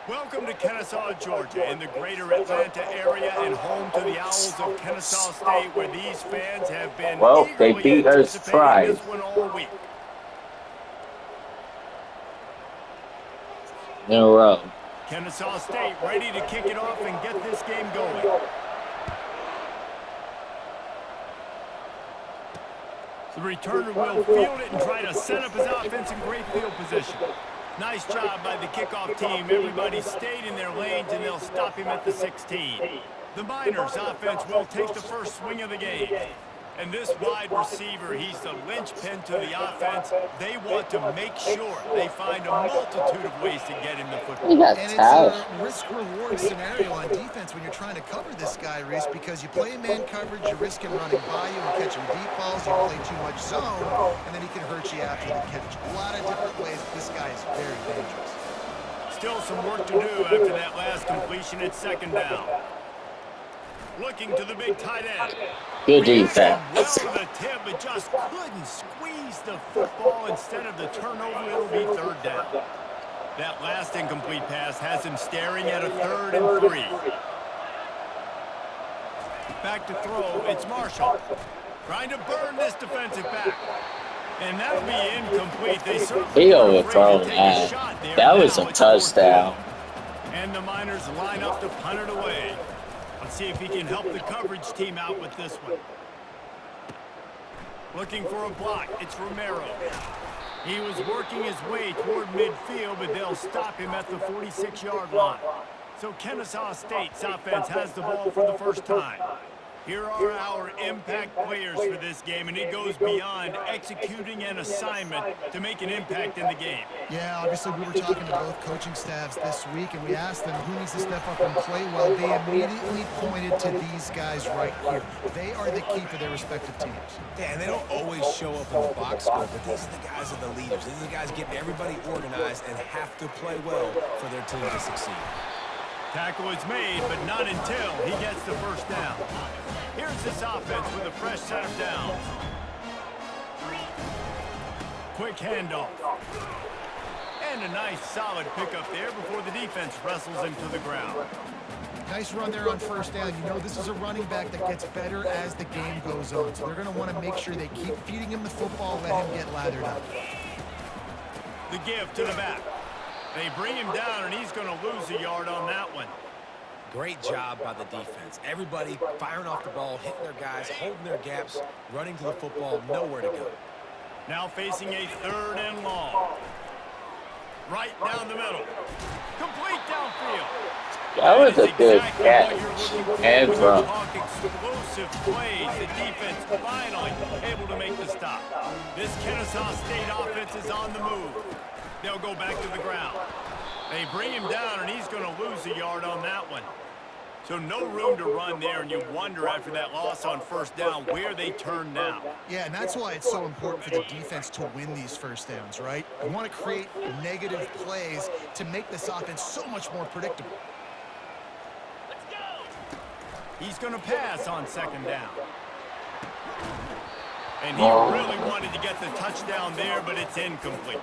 Welcome to Kennesaw, Georgia, in the greater Atlanta area and home to the Owls of Kennesaw State, where these fans have been Well, they eagerly beat us anticipating twice this one all week. in a row. Kennesaw State ready to kick it off and get this game going. The returner will field it and try to set up his offense in great field position. Nice job by the kickoff team. Everybody stayed in their lanes, and they'll stop him at the 16. The Miners' offense will take the first swing of the game. And this wide receiver, he's the linchpin to the offense. They want to make sure they find a multitude of ways to get him the We football. got And it's talent. a risk-reward scenario on defense when you're trying to cover this guy, Reese, because you play man coverage, you risk him running by you and catching deep balls. You play too much zone, and then he can hurt you after the catch. A lot of different ways. This guy is very dangerous. Still some work to do after that last completion at second down. Looking to the big tight end. Good Reacted well defense. to the tip, but just couldn't squeeze the football. Instead of the turnover, it'll be third down. That last incomplete pass has him staring at a 3rd and 3. Back to throw, it's Marshall. Trying to burn this defensive back. And that'll be incomplete. They certainly He weren't afraid overthrown to take a that. shot there. That was Now a it's 4th touchdown. down. And the Miners line up to punt it away. Let's see if he can help the coverage team out with this one. Looking for a block. It's Romero. He was working his way toward midfield, but they'll stop him at the 46-yard line. So Kennesaw State's offense has the ball for the first time. Here are our impact players for this game, and it goes beyond executing an assignment to make an impact in the game. Yeah, obviously we were talking to both coaching staffs this week, and we asked them who needs to step up and play well. They immediately pointed to these guys right here. They are the key for their respective teams. Yeah, and they don't always show up in the box score, but these are the guys that are the leaders. These are the guys getting everybody organized and have to play well for their team to succeed. Tackle is made, but not until he gets the first down. Here's this offense with a fresh set of downs. Quick handoff. And a nice solid pickup there before the defense wrestles him to the ground. Nice run there on first down. You know this is a running back that gets better as the game goes on. So they're going to want to make sure they keep feeding him the football, let him get lathered up. The give to the back. They bring him down, and he's going to lose a yard on that one. Great job by the defense. Everybody firing off the ball, hitting their guys, holding their gaps, running to the football, nowhere to go. Now facing a 3rd and long. Right down the middle. Complete downfield. That was a good exactly catch. what you're looking for And when you from. talk explosive plays. The defense finally able to make the stop. This Kennesaw State offense is on the move. They'll go back to the ground. They bring him down, and he's going to lose a yard on that one. So no room to run there, and you wonder after that loss on first down where they turn now. Yeah, and that's why it's so important for the defense to win these first downs, right? You want to create negative plays to make this offense so much more predictable. He's going to pass on second down. And he really wanted to get the touchdown there, but it's incomplete.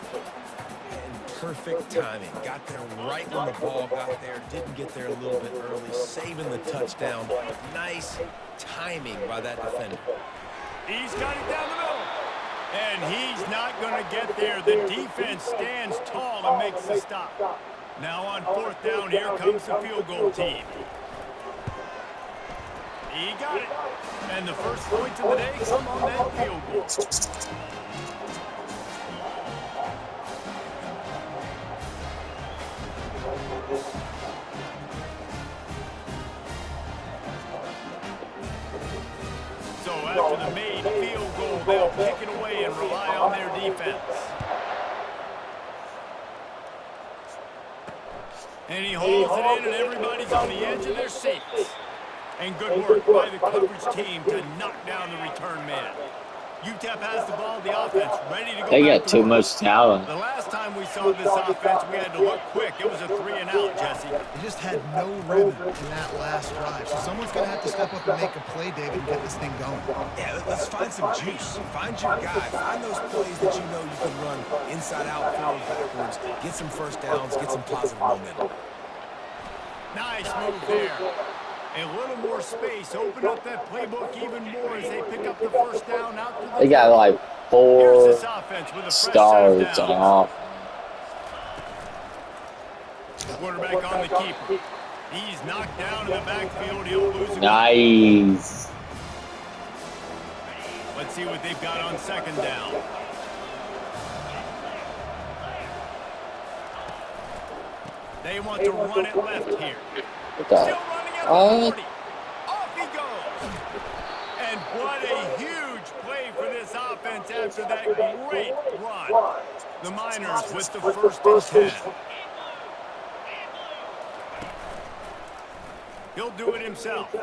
Perfect timing. Got there right when the ball got there. Didn't get there a little bit early. Saving the touchdown. Nice timing by that defender. He's got it down the middle. And he's not going to get there. The defense stands tall and makes the stop. Now on 4th down, here comes the field goal team. He got it. And the first points of the day come on that field goal. So after the made field goal, they'll kick it away and rely on their defense. And he holds it in, and everybody's on the edge of their seats. And good work by the coverage team to knock down the return man. UTEP has the ball, the offense ready to go. They back got to too work. much talent. The last time we saw this offense, we had to look quick. It was a 3-and-out, Jesse. They just had no rhythm in that last drive. So someone's going to have to step up and make a play, David, and get this thing going. Yeah, let's find some juice. Find your guy. Find those plays that you know you can run inside out, forward, backwards. Get some first downs. Get some positive momentum. Nice move there. A little more space. Open up that playbook even more as they pick up the first down out to the They got 30. like Here's 4 this offense with a fresh set of stars downs. off. Quarterback on the keeper. He's knocked down in the backfield. He'll lose a Nice. Let's see what they've got on second down. They want to run it left here. What the? Still running at the 40. Off he goes. And what a huge play for this offense after that great run. The Miners with the first and 10. He'll do it himself.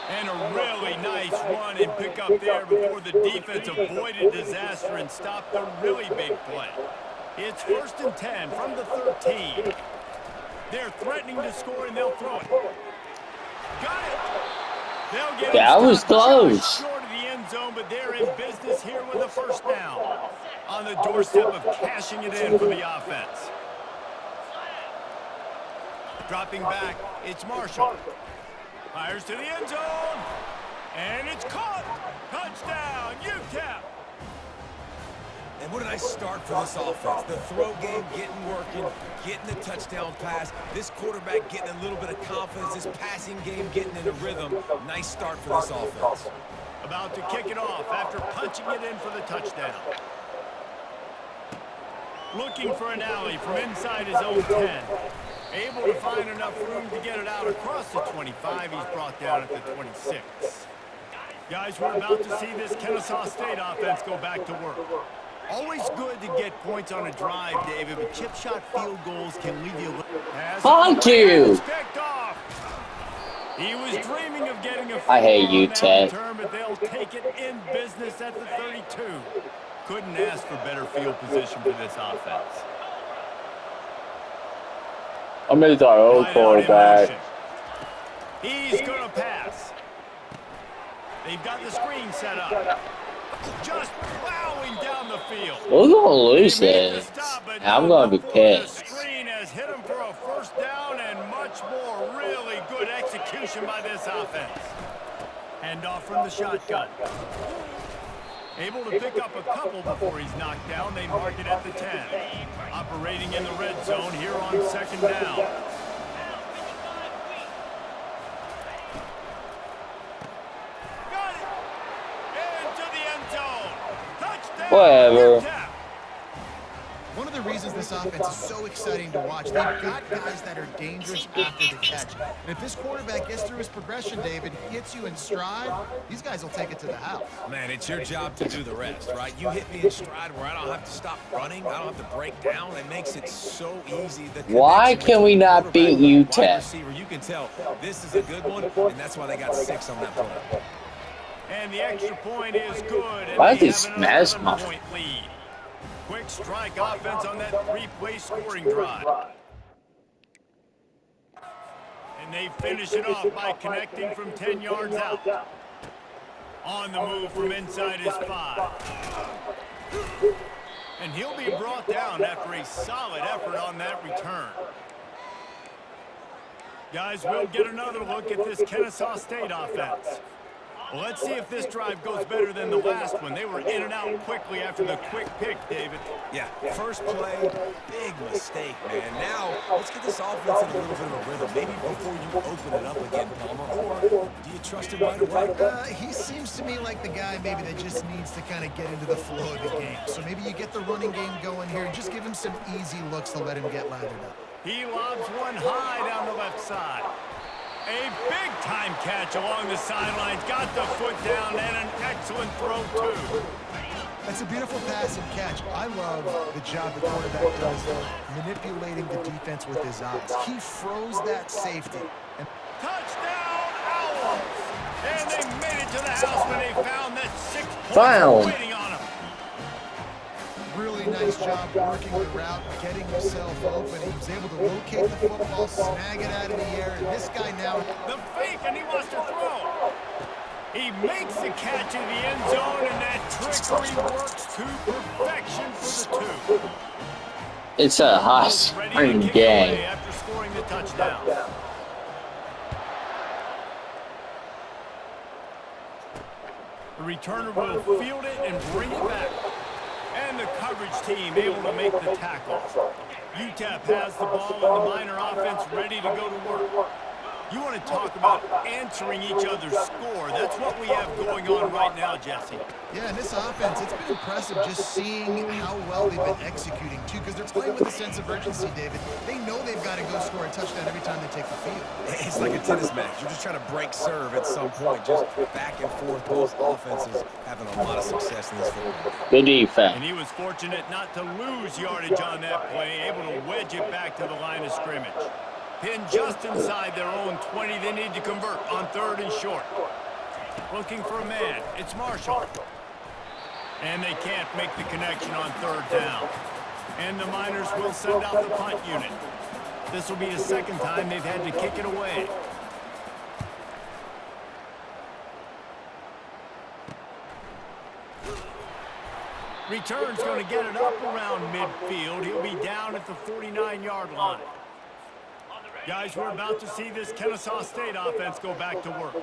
And a really nice run and pick up there before the defense avoided disaster and stopped a really big play. It's first and 10 from the 13. They're threatening to score, and they'll throw it. Got it. They'll get That was close. short of the end zone, but they're in business here with a first down. On the doorstep of cashing it in for the offense. Dropping back, it's Marshall. Fires to the end zone. And it's caught. Touchdown, UTEP. And what a nice start for this offense. The throw game getting working, getting the touchdown pass. This quarterback getting a little bit of confidence. This passing game getting in a rhythm. Nice start for this offense. About to kick it off after punching it in for the touchdown. Looking for an alley from inside his own 10. Able to find enough room to get it out across the 25. He's brought down at the 26. Guys, we're about to see this Kennesaw State offense go back to work. Always good to get points on a drive, David, but chip shot field goals can leave you a little... Thank you. He was dreaming of getting a I hate UTEP. return, but they'll take it in business at the 32. Couldn't ask for better field position for this offense. I made our old quarterback. He's going to pass. They've got the screen set up. Just plowing down the field. We're gonna lose this. I'm gonna be pissed. The screen has hit him for a first down and much more. Really good execution by this offense. Handoff from the shotgun. Able to pick up a couple before he's knocked down. They mark it at the 10. Operating in the red zone here on second down. Got it. Into the end zone. Touchdown. Whatever. One of the reasons this offense is so exciting to watch, they've got guys that are dangerous after the catch. And if this quarterback gets through his progression, David, hits you in stride, these guys will take it to the house. Man, it's your job to do the rest, right? You hit me in stride where I don't have to stop running. I don't have to break down. It makes it so easy. Why can we not beat UTEP? You can tell this is a good one, and that's why they got 6 on that play. And the extra point is good. And Why they is have he an smash 11-point lead. Quick strike offense on that 3-play scoring drive. And they finish it off by connecting from 10 yards out. On the move from inside his 5. And he'll be brought down after a solid effort on that return. Guys, we'll get another look at this Kennesaw State offense. Well, let's see if this drive goes better than the last one. They were in and out quickly after the quick pick, David. Yeah, first play, big mistake, man. Now, let's get this offense in a little bit of a rhythm. Maybe before you open it up again, Palmer, or do you trust him right away? He seems to me like the guy maybe that just needs to kind of get into the flow of the game. So maybe you get the running game going here and just give him some easy looks to let him get lathered up. He lobs one high down the left side. A big-time catch along the sidelines. Got the foot down and an excellent throw, too. That's a beautiful pass and catch. I love the job the quarterback does manipulating the defense with his eyes. He froze that safety. And Touchdown, Owls! And they made it to the house when they found that 6 points waiting on them. really nice job working the route, getting himself open. He was able to locate the football, snag it out of the air, and this guy now... The fake, and he wants to throw. He makes the catch in the end zone, and that trickery works to perfection for the 2. It's a high-scoring game. the touchdown. The returner will field it and bring it back. And the coverage team able to make the tackle. UTEP has the ball and the Miner offense ready to go to work. You want to talk about answering each other's score. That's what we have going on right now, Jesse. Yeah, and this offense, it's been impressive just seeing how well they've been executing, too, because they're playing with a sense of urgency, David. They know they've got to go score a touchdown every time they take the field. It's like a tennis match. You're just trying to break serve at some point, just back and forth. Both offenses having a lot of success in this football. Good defense. And he was fortunate not to lose yardage on that play, able to wedge it back to the line of scrimmage. Pinned just inside their own 20. They need to convert on 3rd and short. Looking for a man. It's Marshall. And they can't make the connection on 3rd down. And the Miners will send out the punt unit. This will be the 2nd time they've had to kick it away. Return's going to get it up around midfield. He'll be down at the 49-yard line. Guys, we're about to see this Kennesaw State offense go back to work.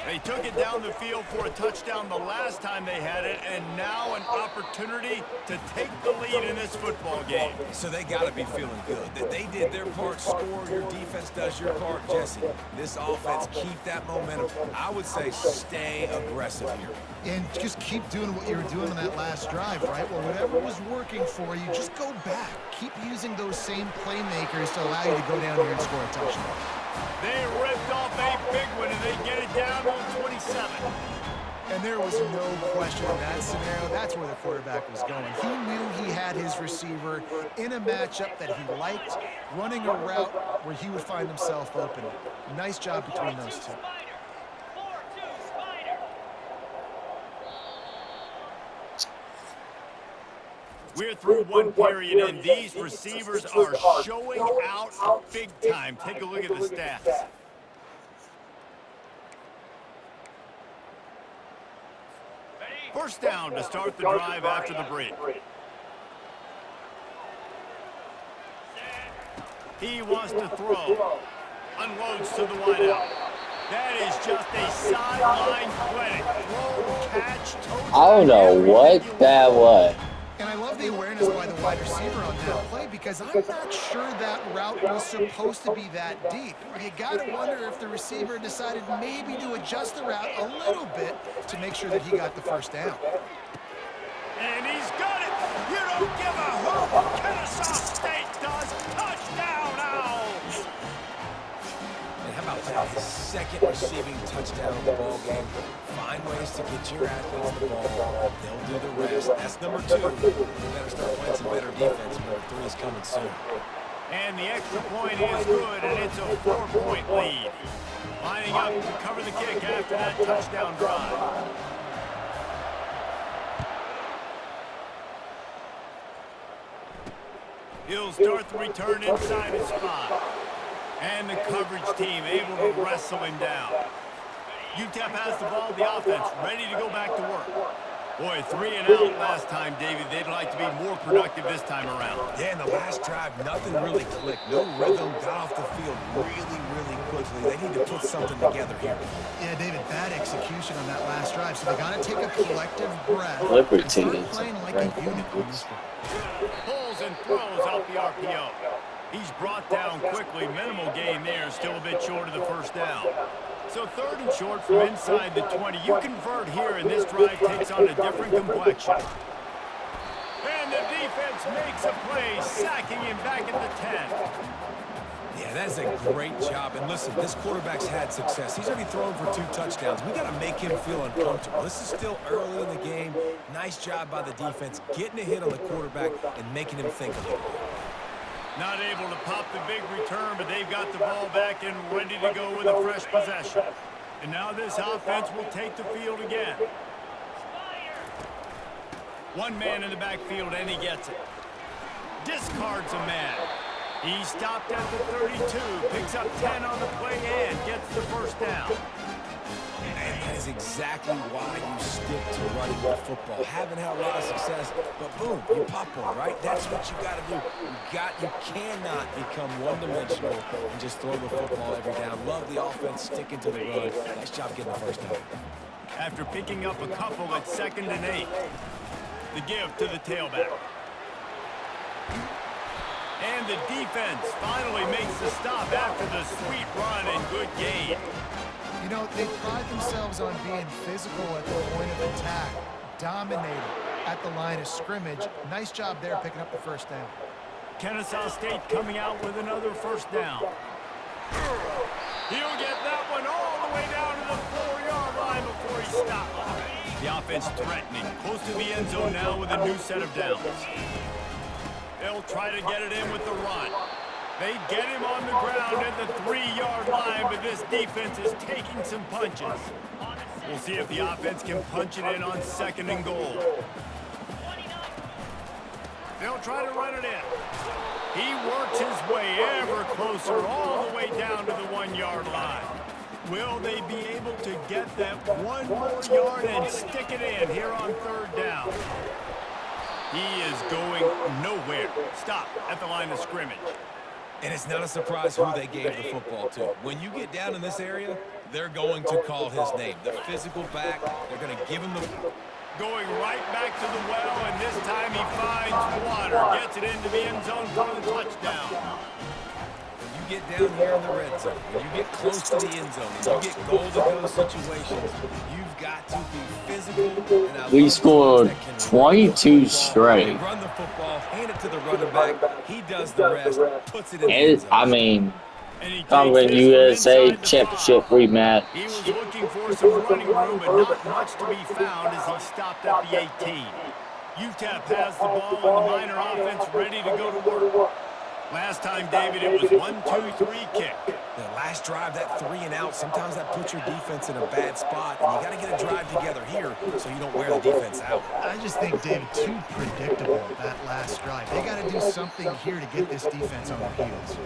They took it down the field for a touchdown the last time they had it, and now an opportunity to take the lead in this football game. So they got to be feeling good. That they did their part, score, your defense does your part, Jesse. This offense, keep that momentum. I would say stay aggressive here. And just keep doing what you were doing on that last drive, right? Well, whatever was working for you, just go back. Keep using those same playmakers to allow you to go down here and score a touchdown. They ripped off a big one, and they get it down to the 27. And there was no question in that scenario. That's where the quarterback was going. He knew he had his receiver in a matchup that he liked, running a route where he would find himself open. Nice job between those two. We're through one period, and these receivers are showing out big time. Take a look at the stats. First down to start the drive after the break. He wants to throw. Unloads to the wideout. That is just a sideline clinic. Throw, catch, touchdown. I don't know what that was. And I love the awareness by the wide receiver on that play because I'm not sure that route was supposed to be that deep. You got to wonder if the receiver decided maybe to adjust the route a little bit to make sure that he got the first down. And he's got it. You don't give a hoot. Kennesaw State does. Touchdown, Owls. And how about that? His 2nd receiving touchdown of the ball game. Find ways to get your athletes the ball. They'll do the rest. That's number 2. You better start playing some better defense. Number 3 is coming soon. And the extra point is good, and it's a 4-point lead. Lining up to cover the kick after that touchdown drive. He'll start the return inside his 5. And the coverage team able to wrestle him down. UTEP has the ball, the offense ready to go back to work. Boy, 3 and out last time, David. They'd like to be more productive this time around. Yeah, in the last drive, nothing really clicked. No rhythm, got off the field really quickly. They need to put something together here. Yeah, David, bad execution on that last drive, so they got to take a collective breath Liberty and start is playing like a unit on this one. Pulls and throws out the RPO. He's brought down quickly. Minimal gain there, still a bit short of the first down. So 3rd and short from inside the 20. You convert here, and this drive takes on a different complexion. And the defense makes a play, sacking him back at the 10. Yeah, that is a great job. And listen, this quarterback's had success. He's already thrown for 2 touchdowns. We got to make him feel uncomfortable. This is still early in the game. Nice job by the defense, getting a hit on the quarterback and making him think a little bit. Not able to pop the big return, but they've got the ball back and ready to go with a fresh possession. And now this offense will take the field again. One man in the backfield, and he gets it. Discards a man. He stopped at the 32, picks up 10 on the play, and gets the first down. And that is is exactly why you stick to running the football. Haven't had a lot of success, but boom, you pop one, right? That's what you got to do. You cannot become one-dimensional and just throw the football every down. Love the offense sticking to the run. Nice job getting the first down. After picking up a couple at 2nd and 8. The give to the tailback. And the defense finally makes the stop after the sweet run and good gain. You know, they pride themselves on being physical at the point of attack, dominating at the line of scrimmage. Nice job there picking up the first down. Kennesaw State coming out with another first down. He'll get that one all the way down to the 4-yard line before he stops. The offense threatening, close to the end zone now with a new set of downs. They'll try to get it in with the run. They get him on the ground at the 3-yard line, but this defense is taking some punches. We'll see if the offense can punch it in on 2nd and goal. They'll try to run it in. He works his way ever closer all the way down to the 1-yard line. Will they be able to get that one more yard and stick it in here on 3rd down? He is going nowhere. Stop at the line of scrimmage. And it's not a surprise who they gave the football to. When you get down in this area, they're going to call his name. The physical back, they're going to give him the... Going right back to the well, and this time he finds water. Gets it into the end zone for the touchdown. When you get down here in the red zone, when you get close to the end zone, and you get goal-to-go situations, you've got to be physical. And We scored 22 straight. They run the football, hand it to the running back. He does the rest, puts it in the end zone. I mean, Conference USA Championship rematch. He was looking for some running room, but not much to be found as he stopped at the 18. UTEP has the ball and the Miner offense ready to go to work. Last time, David, it was 1-2-3 kick. The last drive, that 3 and out, sometimes that puts your defense in a bad spot, and you got to get a drive together here so you don't wear the defense out. I just think, David, too predictable that last drive. They got to do something here to get this defense on their heels.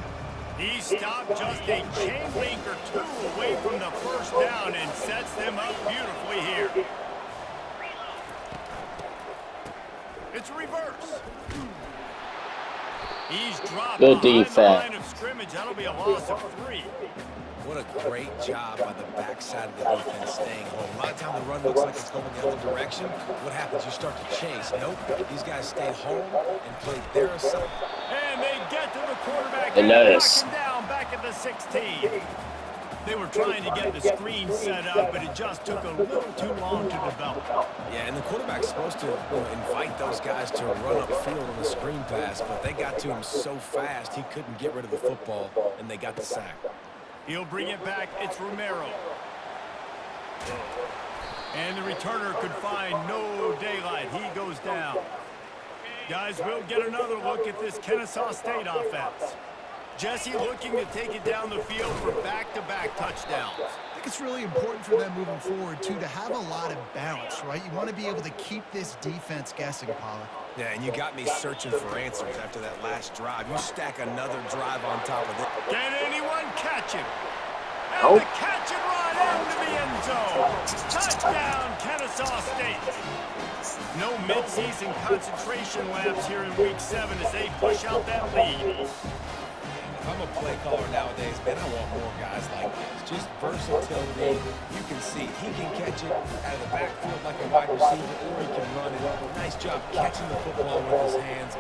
He stopped just a chain link or 2 away from the first down and sets them up beautifully here. It's reverse. He's dropped Good behind defense. the line of scrimmage. That'll be a loss of 3. What a great job by the backside of the defense staying home. A lot of time the run looks like it's going the other direction. What happens? You start to chase. Nope. These guys stayed home and played their assignment. And they get to the quarterback The and notice. knock him down back at the 16. They were trying to get the screen set up, but it just took a little too long to develop. Yeah, and the quarterback's supposed to invite those guys to run upfield on the screen pass, but they got to him so fast he couldn't get rid of the football, and they got the sack. He'll bring it back. It's Romero. And the returner could find no daylight. He goes down. Guys, we'll get another look at this Kennesaw State offense. Jesse looking to take it down the field for back-to-back touchdowns. I think it's really important for them moving forward, too, to have a lot of bounce, right? You want to be able to keep this defense guessing, Pollard. Yeah, and you got me searching for answers after that last drive. You stack another drive on top of it. Can anyone catch him? And the catch and run into the end zone. Touchdown, Kennesaw State. No midseason concentration laps here in Week 7 as they push out that lead. If I'm a play caller nowadays, man, I want more guys like this. Just versatility. You can see he can catch it out of the backfield like a wide receiver, or he can run it. Nice job catching the football with his hands,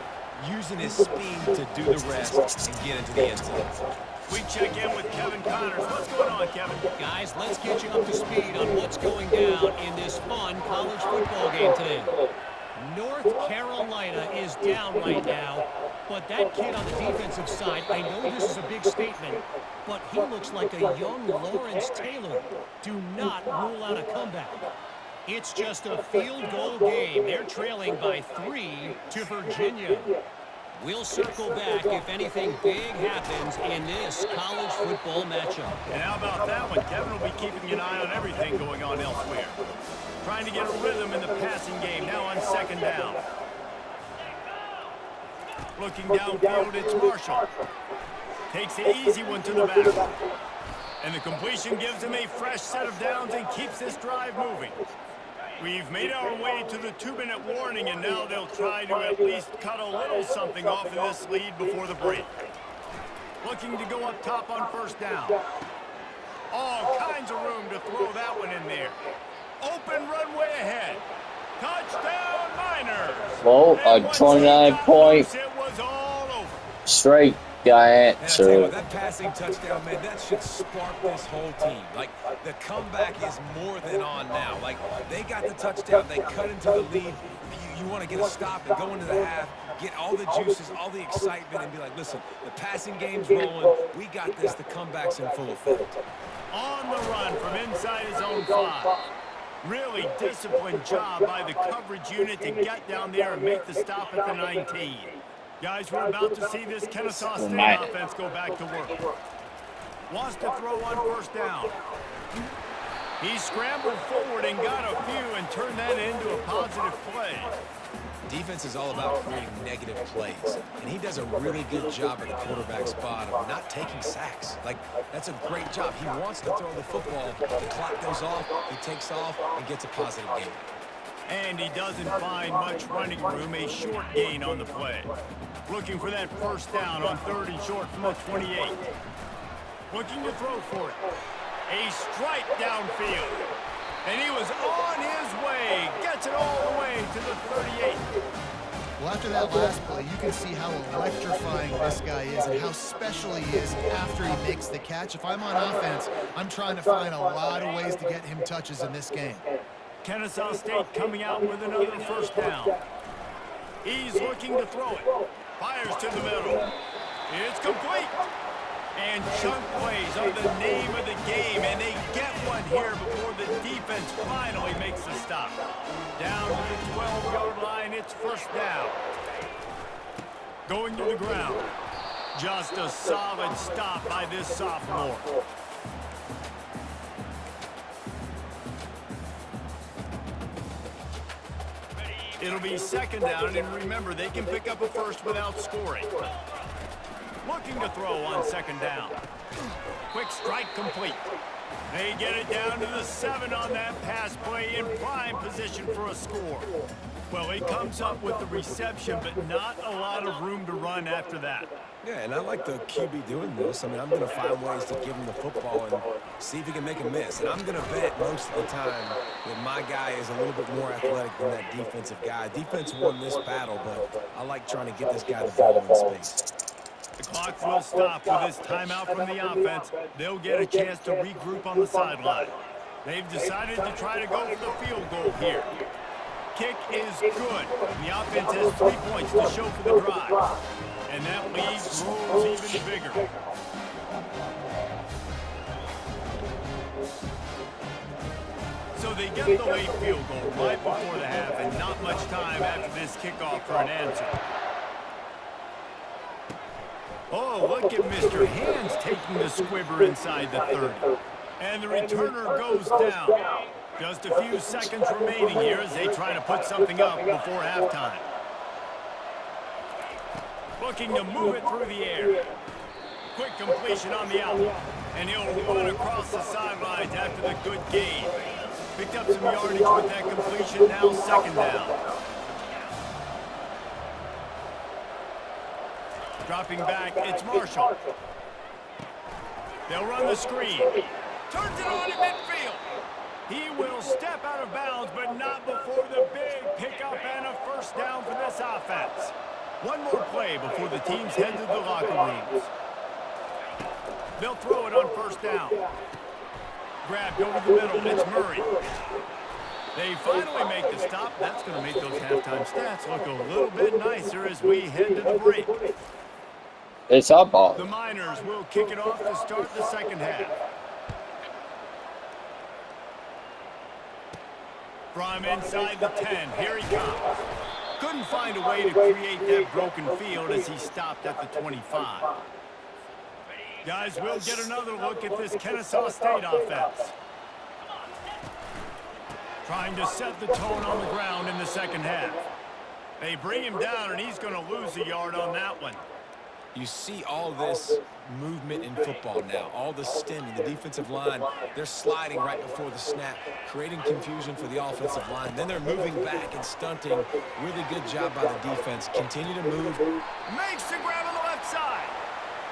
using his speed to do the rest and get into the end zone. We check in with Kevin Connors. What's going on, Kevin? Guys, let's get you up to speed on what's going down in this fun college football game today. North Carolina is down right now, but that kid on the defensive side, I know this is a big statement, but he looks like a young Lawrence Taylor. Do not rule out a comeback. It's just a field goal game. They're trailing by 3 to Virginia. We'll circle back if anything big happens in this college football matchup. And how about that one? Kevin will be keeping an eye on everything going on elsewhere. Trying to get a rhythm in the passing game, now on 2nd down. Looking downfield, it's Marshall. Takes the easy one to the back. And the completion gives him a fresh set of downs and keeps this drive moving. We've made our way to the 2-minute warning, and now they'll try to at least cut a little something off of this lead before the break. Looking to go up top on first down. All kinds of room to throw that one in there. Open runway ahead. Touchdown, Miners. Well, a 29-point it was all over. straight guy And I tell you answer. what, that passing touchdown, man, that should spark this whole team. Like, the comeback is more than on now. Like, they got the touchdown. They cut into the lead. You want to get a stop and go into the half, get all the juices, all the excitement, and be like, listen, the passing game's rolling. We got this. The comeback's in full effect. On the run from inside his own 5. Really disciplined job by the coverage unit to get down there and make the stop at the 19. Guys, we're about to see this Kennesaw State offense go back to work. Wants to throw on first down. He scrambled forward and got a few and turned that into a positive play. Defense is all about creating negative plays, and he does a really good job at the quarterback spot of not taking sacks. Like, that's a great job. He wants to throw the football. The clock goes off, he takes off, and gets a positive gain. And he doesn't find much running room, a short gain on the play. Looking for that first down on 3rd and short from the 28. Looking to throw for it. A strike downfield. And he was on his way. Gets it all the way to the 38. Well, after that last play, you can see how electrifying this guy is and how special he is after he makes the catch. If I'm on offense, I'm trying to find a lot of ways to get him touches in this game. Kennesaw State coming out with another first down. He's looking to throw it. Fires to the middle. It's complete. And chunk plays are the name of the game, and they get one here before the defense finally makes the stop. Down to the 12-yard line, it's first down. Going to the ground. Just a solid stop by this sophomore. It'll be second down, and remember, they can pick up a first without scoring. Looking to throw on second down. Quick strike complete. They get it down to the 7 on that pass play in prime position for a score. Well, he comes up with the reception, but not a lot of room to run after that. Yeah, and I like the QB doing this. I mean, I'm going to find ways to give him the football and see if he can make a miss. And I'm going to bet most of the time that my guy is a little bit more athletic than that defensive guy. Defense won this battle, but I like trying to get this guy the ball in space. The clock will stop with this timeout from the offense. They'll get a chance to regroup on the sideline. They've decided to try to go for the field goal here. Kick is good. The offense has 3 points to show for the drive. And that lead grows even bigger. So they get the late field goal right before the half, and not much time after this kickoff for an answer. Oh, look at Mr. Hands taking the squibber inside the 30. And the returner goes down. Just a few seconds remaining here as they try to put something up before halftime. Looking to move it through the air. Quick completion on the out. And he'll run across the sidelines after the good gain. Picked up some yardage with that completion, now second down. Dropping back, it's Marshall. They'll run the screen. Turns it on in midfield. He will step out of bounds, but not before the big pickup and a first down for this offense. One more play before the teams head to the locker rooms. They'll throw it on first down. Grabbed over the middle, it's Murray. They finally make the stop. That's going to make those halftime stats look a little bit nicer as we head to the break. It's our ball. The Miners will kick it off to start the second half. From inside the 10, here he comes. Couldn't find a way to create that broken field as he stopped at the 25. Guys, we'll get another look at this Kennesaw State offense. Trying to set the tone on the ground in the second half. They bring him down, and he's going to lose a yard on that one. You see all this movement in football now, all the stemming, the defensive line, they're sliding right before the snap, creating confusion for the offensive line. Then they're moving back and stunting. Really good job by the defense. Continue to move. Makes the grab on the left side.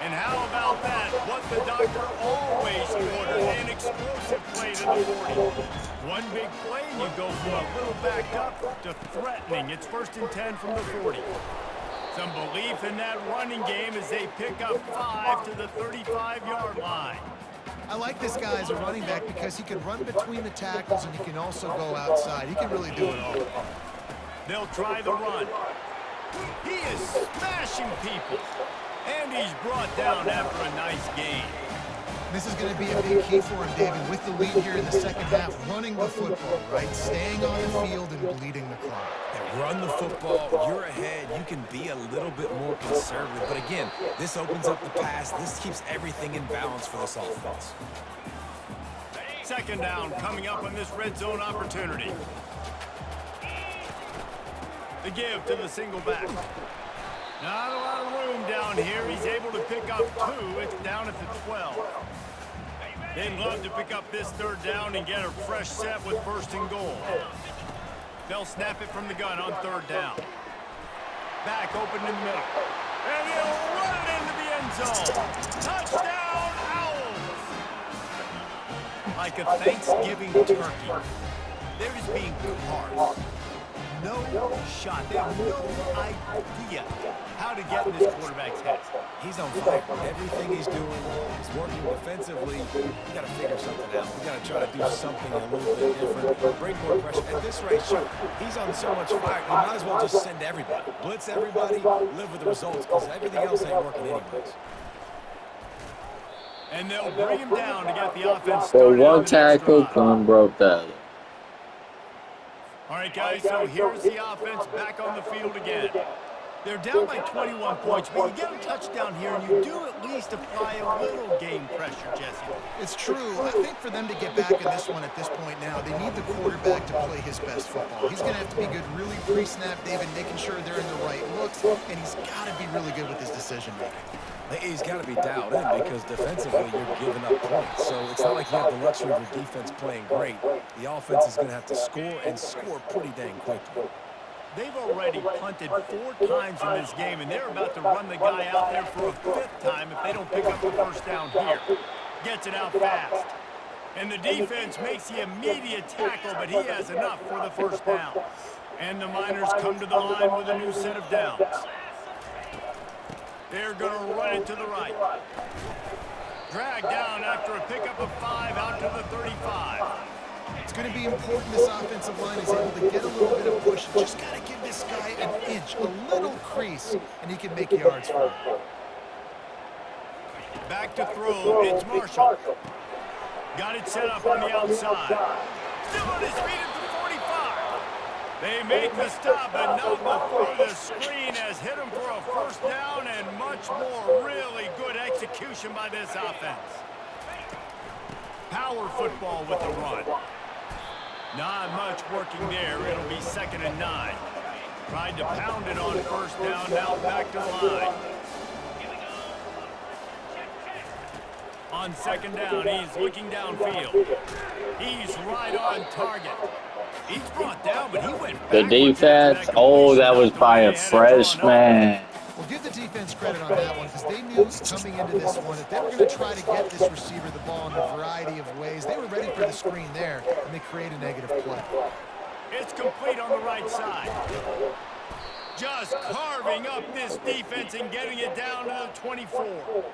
And how about that? What the doctor always ordered, an explosive play to the 40. One big play and you go from a little backed up to threatening. It's 1st and 10 from the 40. Some belief in that running game as they pick up 5 to the 35-yard line. I like this guy as a running back because he can run between the tackles and he can also go outside. He can really do it all. They'll try the run. He is smashing people. And he's brought down after a nice gain. This is going to be a big key for him, David, with the lead here in the second half, running the football, right? Staying on the field and bleeding the clock. And run the football, you're ahead, you can be a little bit more conservative. But again, this opens up the pass. This keeps everything in balance for this offense. 2nd down coming up on this red zone opportunity. The give to the single back. Not a lot of room down here. He's able to pick up 2. It's down at the 12. They'd love to pick up this 3rd down and get a fresh set with 1st and goal. They'll snap it from the gun on 3rd down. Back open in the middle. And he'll run it into the end zone. Touchdown, Owls! Like a Thanksgiving turkey. They're just being carved. No shot. They have no idea how to get in this quarterback's head. He's on fire. Everything he's doing is working defensively. You got to figure something out. You got to try to do something a little bit different. Bring more pressure. At this rate, shoot. He's on so much fire. You might as well just send everybody. Blitz everybody. Live with the results because everything else ain't working anyways. And they'll bring him down to get the offense So started. one tackle, one broke the other. All right, guys, so here's the offense back on the field again. They're down by 21 points, but you get a touchdown here, and you do at least apply a little game pressure, Jesse. It's true. I think for them to get back in this one at this point now, they need the quarterback to play his best football. He's going to have to be good really pre-snap, David, making sure they're in the right looks, and he's got to be really good with his decision-making. He's got to be dialed in because defensively you're giving up points. So it's not like you have the luxury of your defense playing great. The offense is going to have to score and score pretty dang quickly. They've already punted 4 times in this game, and they're about to run the guy out there for a 5th time if they don't pick up the 1st down here. Gets it out fast. And the defense makes the immediate tackle, but he has enough for the 1st down. And the Miners come to the line with a new set of downs. They're going to run it to the right. Dragged down after a pickup of 5 out to the 35. It's going to be important this offensive line is able to get a little bit of push. Just got to give this guy an inch, a little crease, and he can make yards for it. Back to throw. It's Marshall. Got it set up on the outside. Still on his feet at the 45. They make the stop, but not before the screen has hit him for a 1st down and much more. Really good execution by this offense. Power football with the run. Not much working there. It'll be 2nd and 9. Tried to pound it on 1st down, now back to the line. On 2nd down, he's looking downfield. He's right on target. He's brought down, but he went The defense, oh, that was by a freshman. Well, give the defense credit on that one because they knew coming into this one that they were going to try to get this receiver the ball in a variety of ways. They were ready for the screen there, and they create a negative play. It's complete on the right side. Just carving up this defense and getting it down to the 24.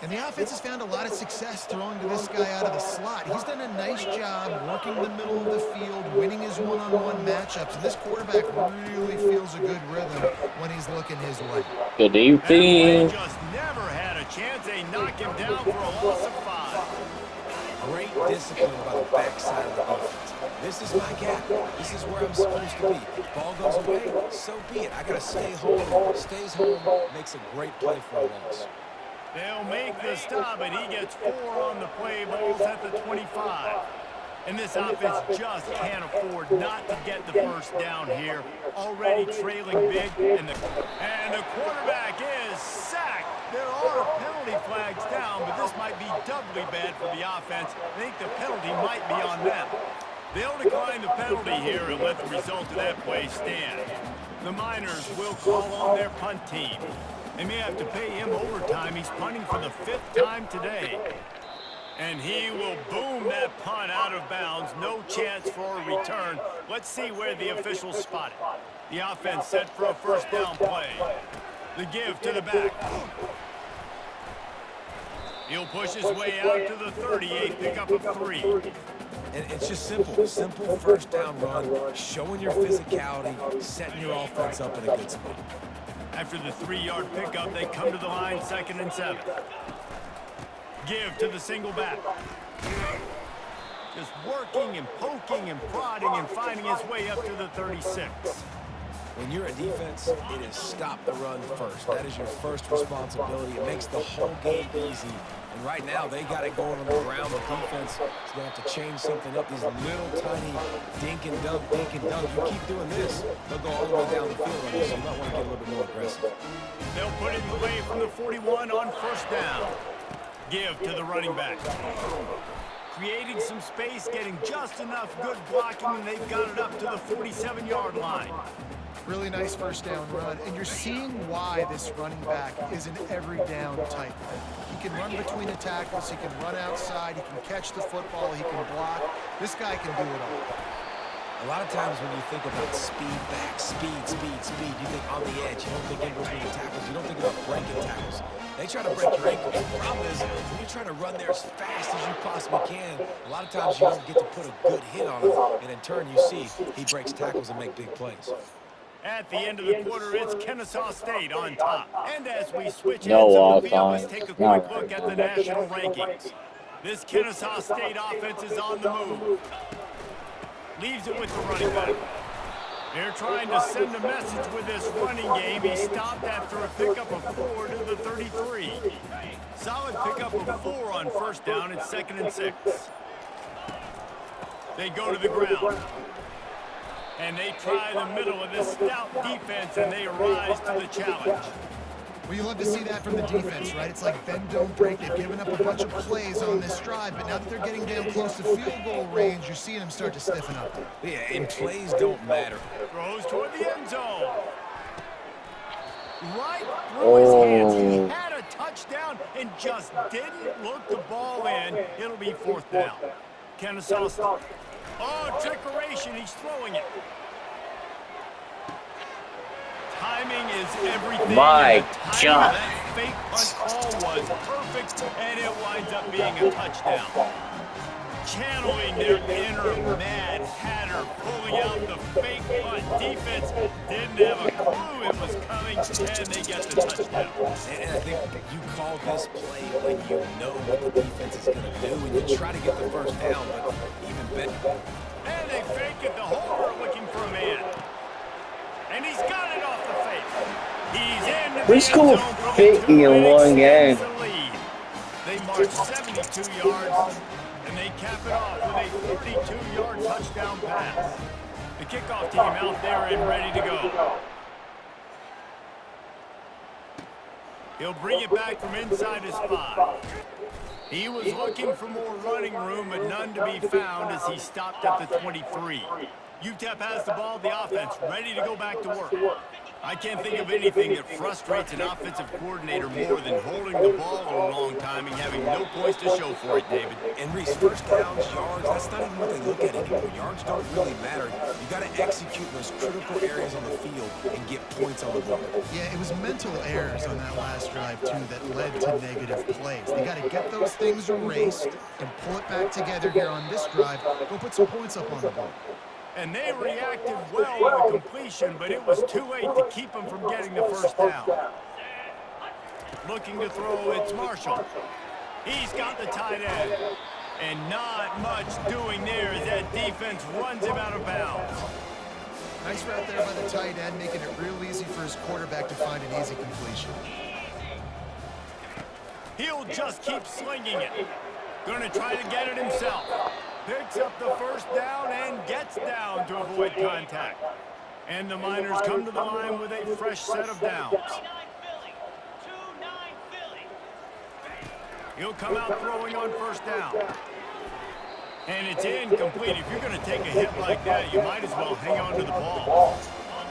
And the offense has found a lot of success throwing to this guy out of the slot. He's done a nice job working the middle of the field, winning his one-on-one matchups. And this quarterback really feels a good rhythm when he's looking his way. Good evening. Just never had a chance. They knock him down for a loss of 5. Great discipline by the backside of the defense. This is my gap. This is where I'm supposed to be. Ball goes away, so be it. I got to stay home. Stays home, makes a great play for a loss. They'll make the stop, and he gets 4 on the play. Ball's at the 25. And this offense just can't afford not to get the first down here. Already trailing big, and the quarterback is sacked. There are penalty flags down, but this might be doubly bad for the offense. I think the penalty might be on them. They'll decline the penalty here and let the result of that play stand. The Miners will call on their punt team. They may have to pay him overtime. He's punting for the 5th time today. And he will boom that punt out of bounds. No chance for a return. Let's see where the officials spot it. The offense set for a first down play. The give to the back. He'll push his way out to the 38, pickup of 3. And it's just simple. Simple first down run, showing your physicality, setting your offense up in a good spot. After the 3-yard pickup, they come to the line, 2nd and 7. Give to the single back. Just working and poking and prodding and finding his way up to the 36. When you're a defense, it is stop the run first. That is your first responsibility. It makes the whole game easy. And right now, they got it going on the ground. The defense is going to have to change something up. These little tiny dink and dunk, dink and dunk. You keep doing this, they'll go all the way down the field on you, so you might want to get a little bit more aggressive. They'll put it away from the 41 on first down. Give to the running back. Creating some space, getting just enough good blocking, and they've got it up to the 47-yard line. Really nice first down run, and you're seeing why this running back is an every down type. He can run between the tackles, he can run outside, he can catch the football, he can block. This guy can do it all. A lot of times when you think about speed back, speed, you think on the edge. You don't think in between the tackles. You don't think about breaking tackles. They try to break your ankles. The problem is when you're trying to run there as fast as you possibly can, a lot of times you don't get to put a good hit on him. And in turn, you see he breaks tackles and make big plays. At the end of the quarter, it's Kennesaw State on top. And as we switch No ends of the walk field, on. let's take a quick look at the national rankings. This Kennesaw State offense is on the move. Leaves it with the running back. They're trying to send a message with this running game. He stopped after a pickup of 4 to the 33. Solid pickup of 4 on first down. It's 2nd and 6. They go to the ground. And they try the middle of this stout defense, and they rise to the challenge. Well, you love to see that from the defense, right? It's like bend, don't break. They've given up a bunch of plays on this drive, but now that they're getting down close to field goal range, you're seeing them start to stiffen up. Yeah, and plays don't matter. Throws toward the end zone. Right through his hands. He had a touchdown and just didn't look the ball in. It'll be 4th down. Kennesaw. Oh, trickeration. He's throwing it. Timing is everything. My God. That fake punt call was perfect, and it winds up being a touchdown. Channeling their inner Mad Hatter, pulling out the fake punt. Defense didn't have a clue it was coming, and they get the touchdown. And I think you call this play when you know what the defense is going to do, and you try to get the first down, but even better. And they fake it the hole, looking for a man. And he's got it off the fake. He's in the We scored 50 in one game. They march 72 yards, and they cap it off with a 32-yard touchdown pass. The kickoff team out there and ready to go. He'll bring it back from inside his 5. He was looking for more running room, but none to be found as he stopped at the 23. UTEP has the ball, the offense ready to go back to work. I can't think of anything that frustrates an offensive coordinator more than holding the ball a long time and having no points to show for it, David. And Reese, first downs, yards, that's not even what they look at anymore. Yards don't really matter. You got to execute those critical areas on the field and get points on the board. Yeah, it was mental errors on that last drive, too, that led to negative plays. They got to get those things erased and pull it back together here on this drive. Go put some points up on the board. And they reacted well with the completion, but it was too late to keep them from getting the first down. Looking to throw, it's Marshall. He's got the tight end. And not much doing there as that defense runs him out of bounds. Nice route there by the tight end, making it real easy for his quarterback to find an easy completion. He'll just keep slinging it. Gonna try to get it himself. Picks up the first down and gets down to avoid contact. And the Miners come to the line with a fresh set of downs. He'll come out throwing on first down. And it's incomplete. If you're going to take a hit like that, you might as well hang on to the ball.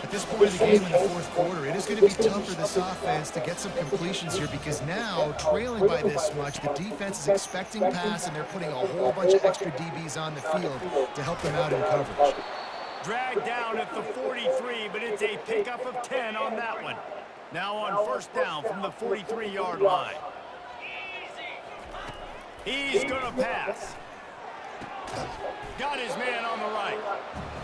At this point of the game in the fourth quarter, it is going to be tough for this offense to get some completions here because now, trailing by this much, the defense is expecting pass, and they're putting a whole bunch of extra DBs on the field to help them out in coverage. Dragged down at the 43, but it's a pickup of 10 on that one. Now on first down from the 43-yard line. He's going to pass. Got his man on the right.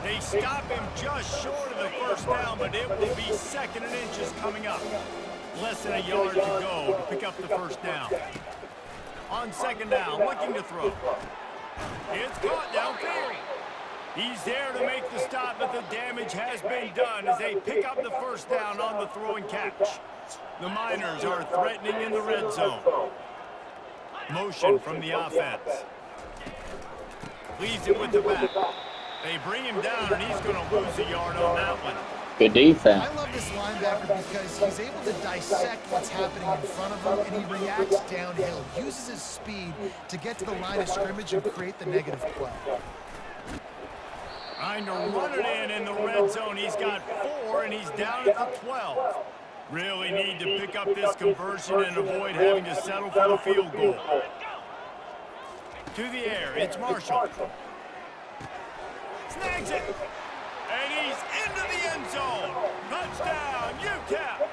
They stop him just short of the first down, but it will be second and inches coming up. Less than a yard to go to pick up the first down. On second down, looking to throw. It's caught downfield. He's there to make the stop, but the damage has been done as they pick up the first down on the throwing catch. The Miners are threatening in the red zone. Motion from the offense. Leaves it with the back. They bring him down, and he's going to lose a yard on that one. Good defense. I love this linebacker because he's able to dissect what's happening in front of him, and he reacts downhill. Uses his speed to get to the line of scrimmage and create the negative play. Trying to run it in the red zone. He's got 4, and he's down at the 12. Really need to pick up this conversion and avoid having to settle for the field goal. To the air, it's Marshall. Snags it. And he's into the end zone. Touchdown, UTEP.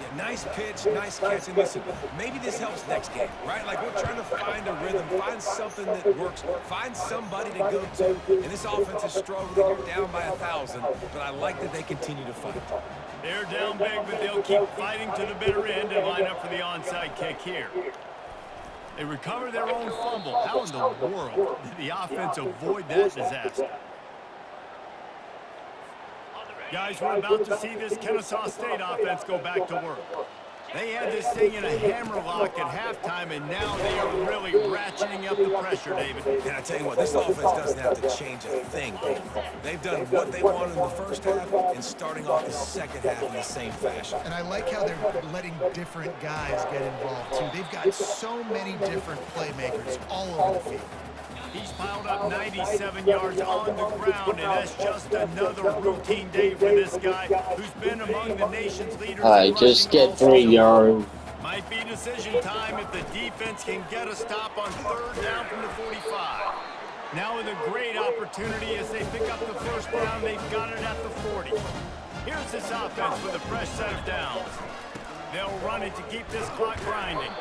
Yeah, nice pitch, nice catch. And listen, maybe this helps next game, right? Like we're trying to find a rhythm, find something that works, find somebody to go to. And this offense is struggling. You're down by 1,000, but I like that they continue to fight. They're down big, but they'll keep fighting to the bitter end and line up for the onside kick here. They recover their own fumble. How in the world did the offense avoid that disaster? Guys, we're about to see this Kennesaw State offense go back to work. They had this thing in a hammerlock at halftime, and now they are really ratcheting up the pressure, David. And I tell you what, this offense doesn't have to change a thing. They've done what they wanted in the first half and starting off the second half in the same fashion. And I like how they're letting different guys get involved, too. They've got so many different playmakers all over the field. He's piled up 97 yards on the ground, and that's just another routine day for this guy who's been among the nation's leaders. All right, just get 3 yards. Might be decision time if the defense can get a stop on third down from the 45. Now with a great opportunity as they pick up the first down, they've got it at the 40. Here's this offense with a fresh set of downs. They'll run it to keep this clock grinding.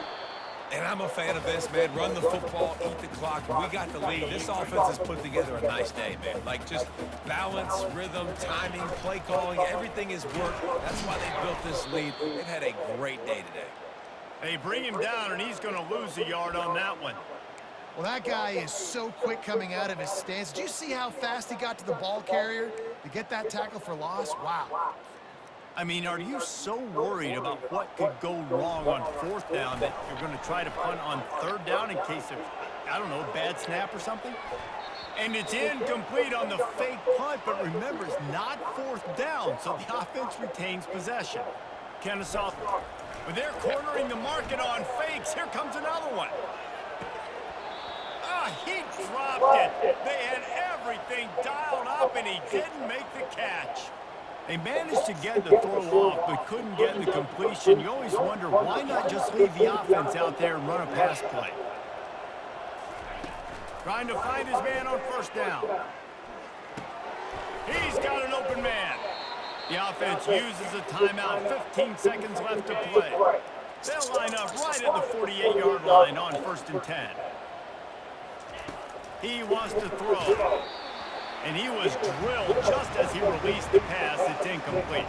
And I'm a fan of this, man. Run the football, eat the clock. We got the lead. This offense has put together a nice day, man. Like just balance, rhythm, timing, play calling, everything has worked. That's why they built this lead. They've had a great day today. They bring him down, and he's going to lose a yard on that one. Well, that guy is so quick coming out of his stance. Did you see how fast he got to the ball carrier to get that tackle for loss? Wow. I mean, are you so worried about what could go wrong on fourth down that you're going to try to punt on third down in case of, I don't know, a bad snap or something? And it's incomplete on the fake punt, but remember, it's not fourth down, so the offense retains possession. Kennesaw, but they're cornering the market on fakes. Here comes another one. Ah, he dropped it. They had everything dialed up, and he didn't make the catch. They managed to get the throw off, but couldn't get the completion. You always wonder, why not just leave the offense out there and run a pass play? Trying to find his man on first down. He's got an open man. The offense uses a timeout. 15 seconds left to play. They'll line up right at the 48-yard line on 1st and 10. He wants to throw. And he was drilled just as he released the pass. It's incomplete.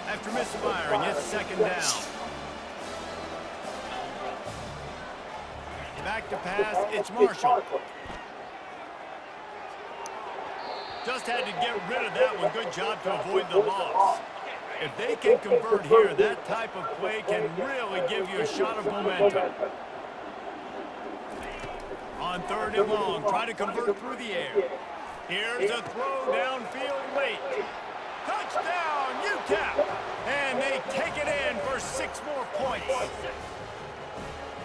After misfiring, it's second down. Back to pass, it's Marshall. Just had to get rid of that one. Good job to avoid the loss. If they can convert here, that type of play can really give you a shot of momentum. On 3rd and long, try to convert through the air. Here's a throw downfield late. Touchdown, UTEP! And they take it in for 6 more points.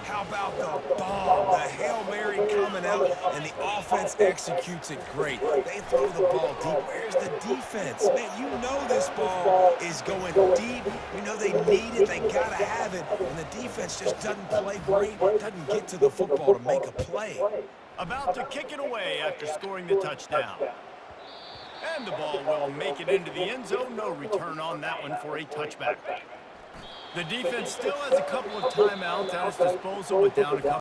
How about the bomb? The Hail Mary coming out, and the offense executes it great. They throw the ball deep. Where's the defense? Man, you know this ball is going deep. You know they need it. They got to have it. And the defense just doesn't play great, doesn't get to the football to make a play. About to kick it away after scoring the touchdown. And the ball will make it into the end zone. No return on that one for a touchback. The defense still has a couple of timeouts at its disposal, but down a couple.